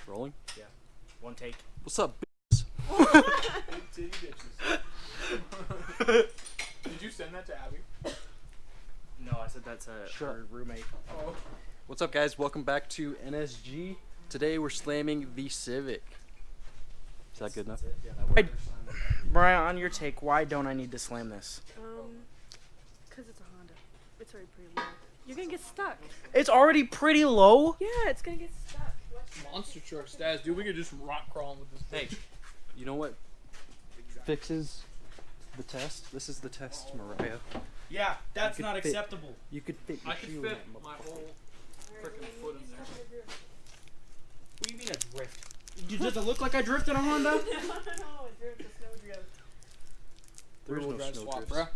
Rolling? Yeah. One take. What's up, Did you send that to Abby? No, I said that's her roommate. Oh. What's up, guys? Welcome back to NSG. Today we're slamming the Civic. Is that good enough? Yeah, that works. Brian, on your take, why don't I need to slam this? Because it's a Honda. It's already pretty low. You're gonna get stuck. It's already pretty low. Yeah, it's gonna get stuck. Monster truck stats, dude. We could just rock crawl with this thing. Hey, you know what fixes the test? This is the test, Mariah. Yeah, that's You could not fit- acceptable. You could fit your I could shoe fit in that my motherfucker. whole freaking foot in there. What do you mean a drift? Does it look like I drifted a Honda? No, it drifts. A snow drift. There's Rear-wheel no drive snow swap, drifts. bruh.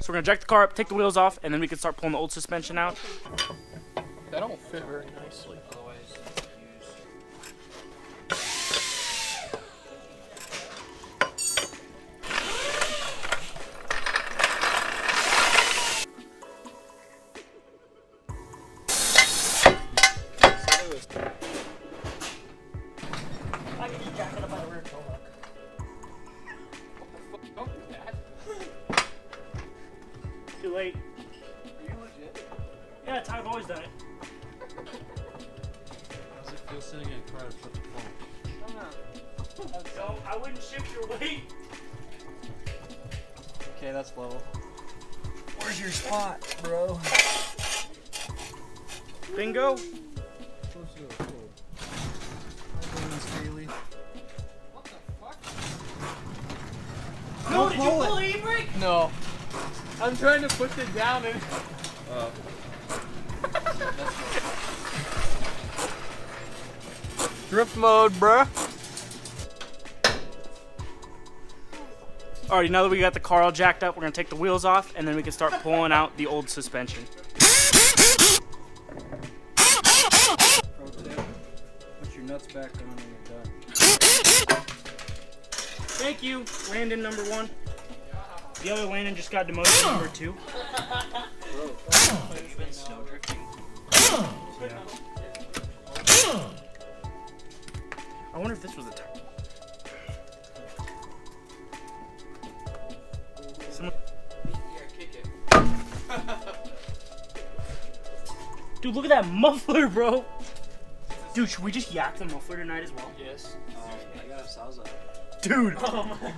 So we're gonna jack the car up, take the wheels off, and then we can start pulling the old suspension out. That don't fit very nicely. I can just jack it up by the rear toe hook. Don't do that. Too late. Are you legit? Yeah, that's how I've always done it. How does it feel sitting in a car to flip the phone? So I wouldn't shift your weight. Okay, that's level. Where's your spot, bro? Bingo. What the fuck? No, did you pull the e-brake? No. I'm trying to push it down and. Drift mode, bruh. Alrighty, now that we got the car all jacked up, we're gonna take the wheels off, and then we can start pulling out the old suspension. Pro tip, put your nuts back on when you're done. Thank you, Landon number 1. The other Landon just got demoted to number 2. You've been snow drifting? I wonder if this was a tire. Kick it. Dude, look at that muffler, bro. Dude, should we just yak the muffler tonight as well? Yes. I got a salsa. Dude,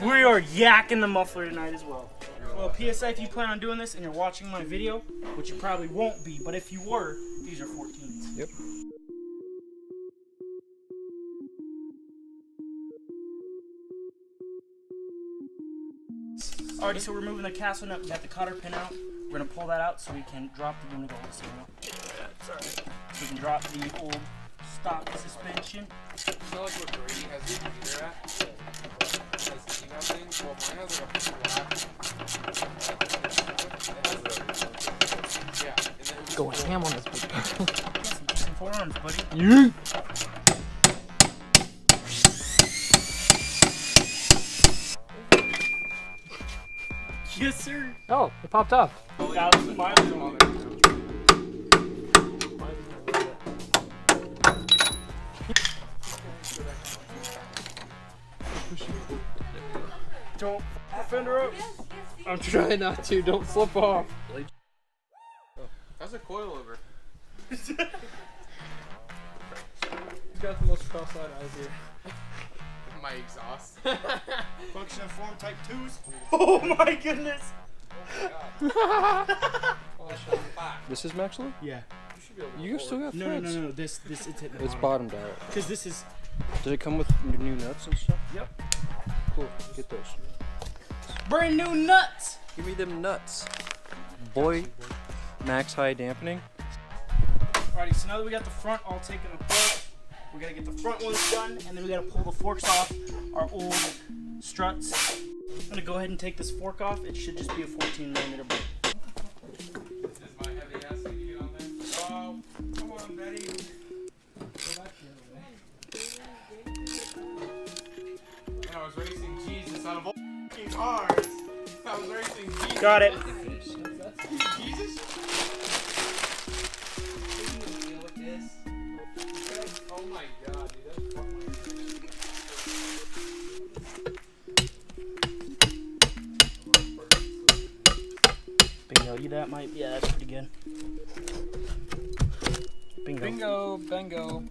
we are yakking the muffler tonight as well. Well, PSA, if you plan on doing this and you're watching my video, which you probably won't be, but if you were, these are 14s. Yep. Alrighty, so we're moving the castle nut. We got the cotter pin out. We're gonna pull that out so we can drop the unit old signal. So we can drop the old stock suspension. It's not like what Brady has the computer at. Has the email thing. Well, mine has like a black. Yeah. And then Going ham on this bitch. Some forearms, buddy. Yeah. Yes, sir. Oh, it popped off. That was my fault. Don't fender up. I'm trying not to. Don't flip off. that's a coilover. He's got the most cross-eyed eyes here. My exhaust. Function and form type 2s. Oh my goodness. This is Maxwell? Yeah. You should be able to You still got No, threads. no. This it's at the It's bottom. bottomed out. Because this is. Does it come with new nuts and stuff? Yep. Cool. Get those. Brand new nuts. Give me them nuts. Boy, max high dampening. Alrighty, so now that we got the front all taken apart, we gotta get the front ones done, and then we gotta pull the forks off our old struts. I'm gonna go ahead and take this fork off. It should just be a 14mm bolt. Is my heavy ass gonna get on there? Oh, come on, Betty. And I was racing Jesus out of all fucking cars. I was racing Jesus. Got it. Jesus? Oh my god, dude, that's fucking. Bingo, that might, yeah, that's pretty good. Bingo. Bingo, bingo.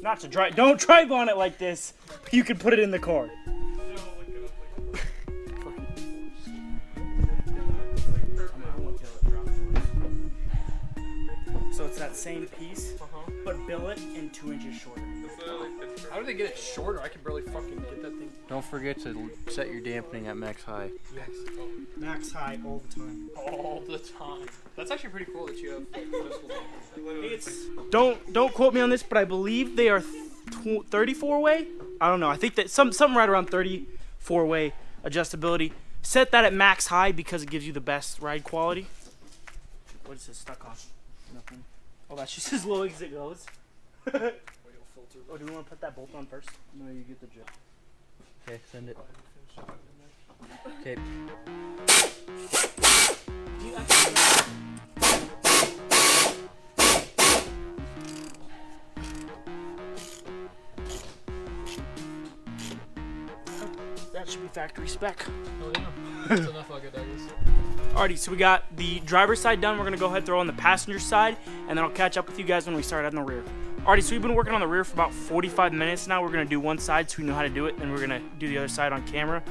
Not to drive, don't drive on it like this. You can put it in the car. So it's that same piece, but billet and 2 inches shorter. How do they get it shorter? I can barely fucking get that thing. Don't forget to set your dampening at max high. Yes. Max high all the time. All the time. That's actually pretty cool that you have like, noticeable damping. It's don't quote me on this, but I believe they are 34-way. I don't know. I think that something right around 34-way adjustability. Set that at max high because it gives you the best ride quality. What is this stuck on? Nothing. Oh, that's just as low as it goes. Oh, do we want to put that bolt on first? No, you get the jet. Okay, send it. Okay. That should be factory spec. Oh yeah. That's enough like it is. Alrighty, so we got the driver's side done. We're gonna go ahead and throw on the passenger side, and then I'll catch up with you guys when we start on the rear. Alrighty, so we've been working on the rear for about 45 minutes now. We're gonna do one side so we know how to do it, then we're gonna do the other side on camera.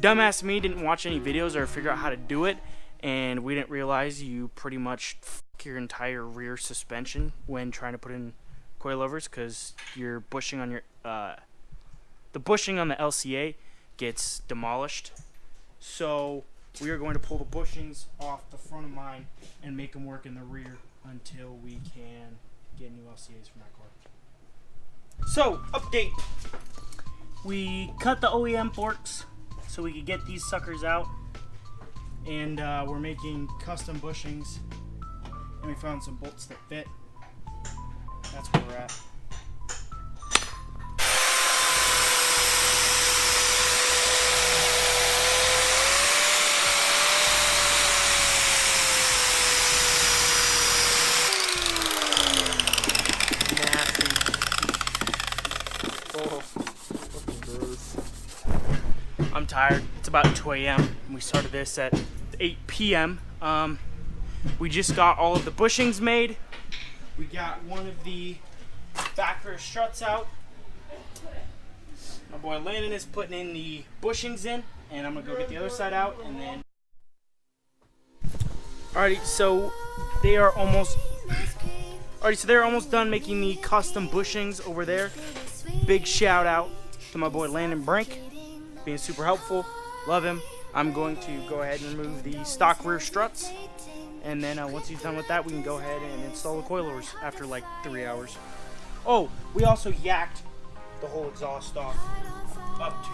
Dumbass me didn't watch any videos or figure out how to do it, and we didn't realize you pretty much f your entire rear suspension when trying to put in coilovers, because your bushing on your the bushing on the LCA gets demolished. So we are going to pull the bushings off the front of mine and make them work in the rear until we can get new LCAs from that car. So, update. We cut the OEM forks so we could get these suckers out, and we're making custom bushings, and we found some bolts that fit. That's where we're at. I'm tired. It's about 2 a.m. and we started this at 8 p.m. We just got all of the bushings made. We got one of the back rear struts out. My boy Landon is putting in the bushings in, and I'm gonna go get the other side out, and then. Alrighty, so they are almost. Alrighty, so they're almost done making the custom bushings over there. Big shout out to my boy Landon Brink, being super helpful. Love him. I'm going to go ahead and remove the stock rear struts, and then once he's done with that, we can go ahead and install the coilovers after like 3 hours. Oh, we also yacked the whole exhaust off up to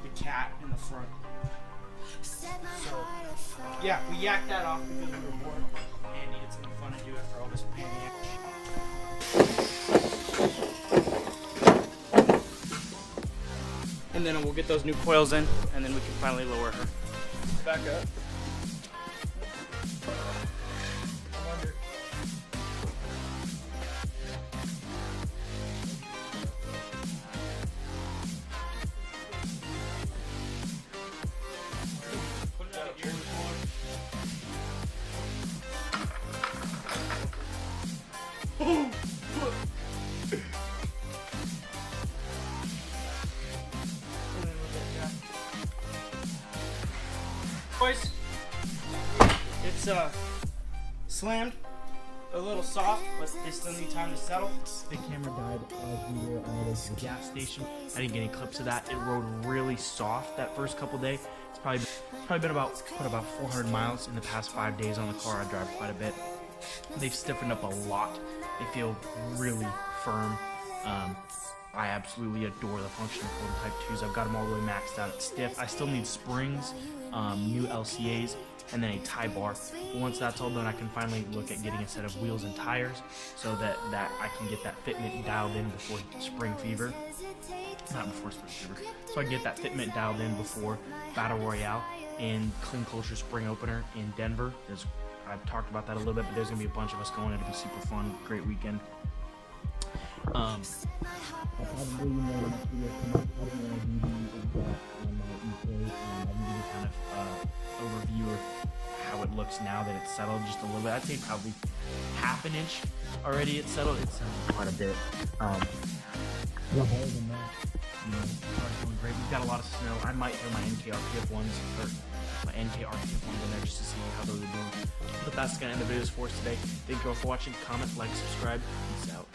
the cat in the front. So yeah, we yacked that off because we were bored and needed something fun to do after all this pain in the ass. And then we'll get those new coils in, and then we can finally lower her. Back up. I'm under. Boys, it's slammed, a little soft, but they still need time to settle. The camera died as we were at the gas station. I didn't get any clips of that. It rode really soft that first couple days. It's probably been about 400 miles in the past 5 days on the car. I drive quite a bit. They've stiffened up a lot. They feel really firm. I absolutely adore the function of Coilover Type 2s. I've got them all the way maxed out at stiff. I still need springs, new LCAs, and then a tie bar. But once that's all done, I can finally look at getting a set of wheels and tires so that I can get that fitment dialed in before spring fever. Not before spring fever. So I can get that fitment dialed in before Battle Royale and Clean Closure Spring Opener in Denver. I've talked about that a little bit, but there's going to be a bunch of us going. It'll be super fun, great weekend. Probably more next video come up. I don't want to do the exact on my EK, I can give you kind of overview of how it looks now that it's settled just a little bit. I'd say probably half an inch already it's settled. It's quite a bit. The whole than that, you know, car's doing great. We've got a lot of snow. I might throw my NKRPF ones or my NKRPF ones in there just to see how those are doing. But that's gonna end the videos for us today. Thank you all for watching. Comment, like, subscribe. Peace out.